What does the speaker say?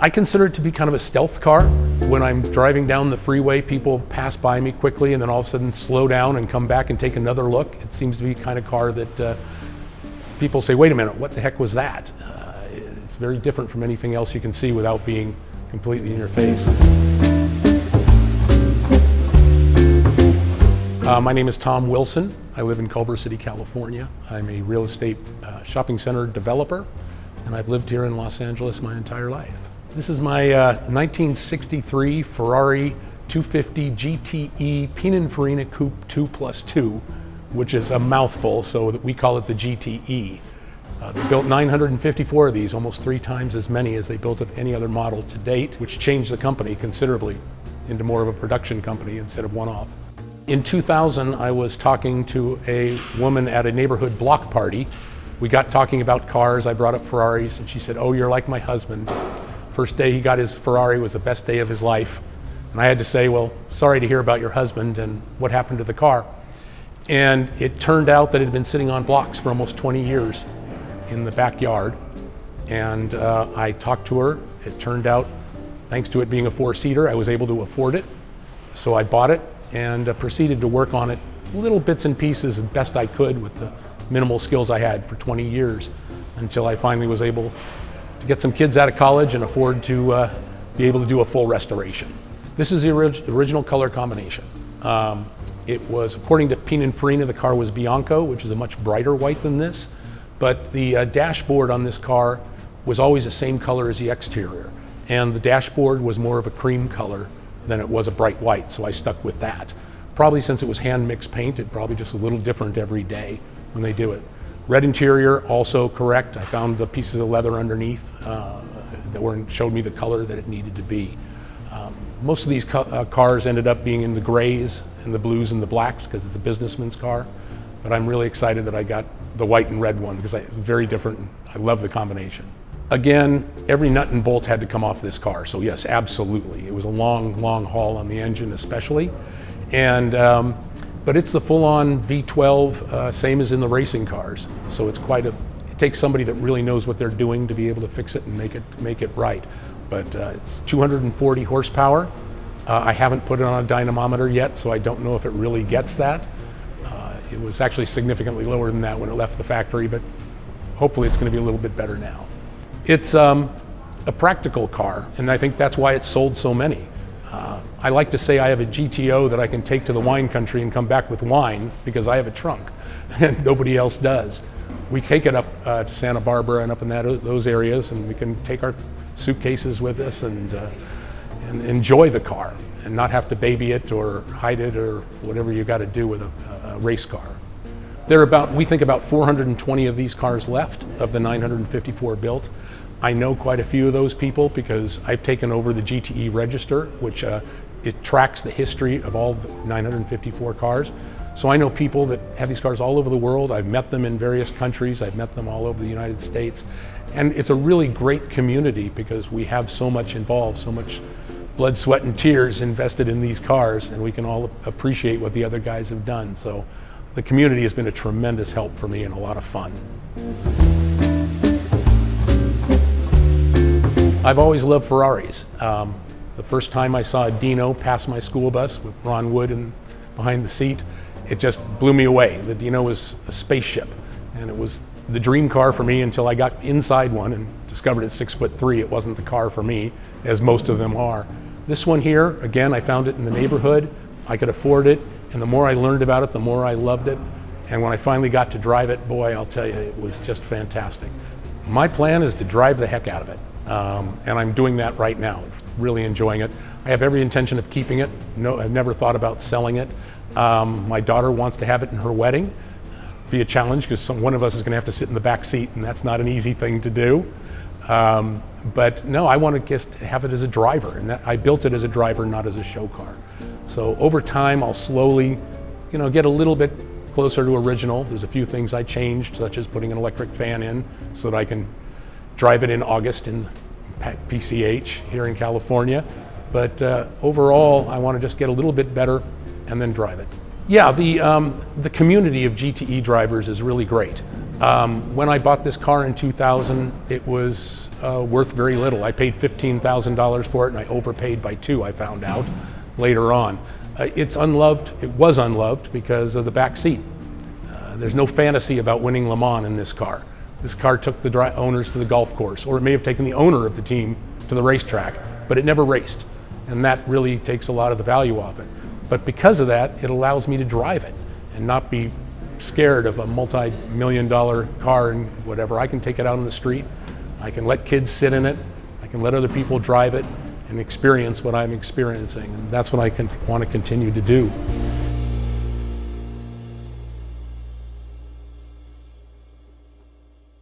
I consider it to be kind of a stealth car. When I'm driving down the freeway, people pass by me quickly and then all of a sudden slow down and come back and take another look. It seems to be the kind of car that people say, wait a minute, what the heck was that? It's very different from anything else you can see without being completely in your face. My name is Tom Wilson. I live in Culver City, California. I'm a real estate shopping center developer, and I've lived here in Los Angeles my entire life. This is my 1963 Ferrari 250 GTE Pininfarina Coupe 2+2, which is a mouthful, so that we call it the GTE. They built 954 of these, almost 3 times as many as they built of any other model to date, which changed the company considerably into more of a production company instead of one-off. In 2000, I was talking to a woman at a neighborhood block party. We got talking about cars. I brought up Ferraris, and she said, "Oh, you're like my husband. First day he got his Ferrari was the best day of his life." And I had to say, well, sorry to hear about your husband and what happened to the car. And it turned out that it had been sitting on blocks for almost 20 years in the backyard. And I talked to her. It turned out, thanks to it being a 4-seater, I was able to afford it. So I bought it and proceeded to work on it, little bits and pieces as best I could with the minimal skills I had for 20 years, until I finally was able to get some kids out of college and afford to be able to do a full restoration. This is the original color combination. It was, according to Pininfarina, the car was Bianco, which is a much brighter white than this, but the dashboard on this car was always the same color as the exterior, and the dashboard was more of a cream color than it was a bright white, so I stuck with that. Probably since it was hand mixed paint, it probably just a little different every day when they do it. Red interior, also correct. I found the pieces of leather underneath that showed me the color that it needed to be. Most of these cars ended up being in the grays and the blues and the blacks because it's a businessman's car. But I'm really excited that I got the white and red one because it's very different. I love the combination. Again, every nut and bolt had to come off this car. So yes, absolutely. It was a long, long haul on the engine especially. And but it's the full-on V12, same as in the racing cars. So it's it takes somebody that really knows what they're doing to be able to fix it and make it right. But it's 240 horsepower. I haven't put it on a dynamometer yet, so I don't know if it really gets that. It was actually significantly lower than that when it left the factory, but hopefully it's going to be a little bit better now. It's a practical car, and I think that's why it sold so many. I like to say I have a GTO that I can take to the wine country and come back with wine because I have a trunk and nobody else does. We take it up to Santa Barbara and up in those areas, and we can take our suitcases with us and enjoy the car and not have to baby it or hide it or whatever you got to do with a race car. We think about 420 of these cars left of the 954 built. I know quite a few of those people because I've taken over the GTE Register, which it tracks the history of all the 954 cars. So I know people that have these cars all over the world. I've met them in various countries. I've met them all over the United States. And it's a really great community because we have so much involved, so much blood, sweat, and tears invested in these cars, and we can all appreciate what the other guys have done. So the community has been a tremendous help for me and a lot of fun. I've always loved Ferraris. The first time I saw a Dino pass my school bus with Ron Wood behind the seat, it just blew me away. The Dino was a spaceship, and it was the dream car for me until I got inside one and discovered at 6'3" it wasn't the car for me, as most of them are. This one here, again, I found it in the neighborhood. I could afford it, and the more I learned about it, the more I loved it. And when I finally got to drive it, boy, I'll tell you, it was just fantastic. My plan is to drive the heck out of it. And I'm doing that right now, really enjoying it. I have every intention of keeping it. No, I've never thought about selling it. My daughter wants to have it in her wedding. Be a challenge because one of us is going to have to sit in the back seat, and that's not an easy thing to do. But no, I want to just have it as a driver, and I built it as a driver, not as a show car. So over time, I'll slowly, get a little bit closer to original. There's a few things I changed, such as putting an electric fan in so that I can drive it in August in PCH here in California. But overall, I want to just get a little bit better and then drive it. Yeah, the community of GTE drivers is really great. When I bought this car in 2000, it was worth very little. I paid $15,000 for it, and I overpaid by two, I found out later on. It's unloved. It was unloved because of the back seat. There's no fantasy about winning Le Mans in this car. This car took the owners to the golf course, or it may have taken the owner of the team to the racetrack, but it never raced. And that really takes a lot of the value off it. But because of that, it allows me to drive it and not be scared of a multi-million-dollar car and whatever. I can take it out on the street. I can let kids sit in it. I can let other people drive it and experience what I'm experiencing. And that's what I want to continue to do.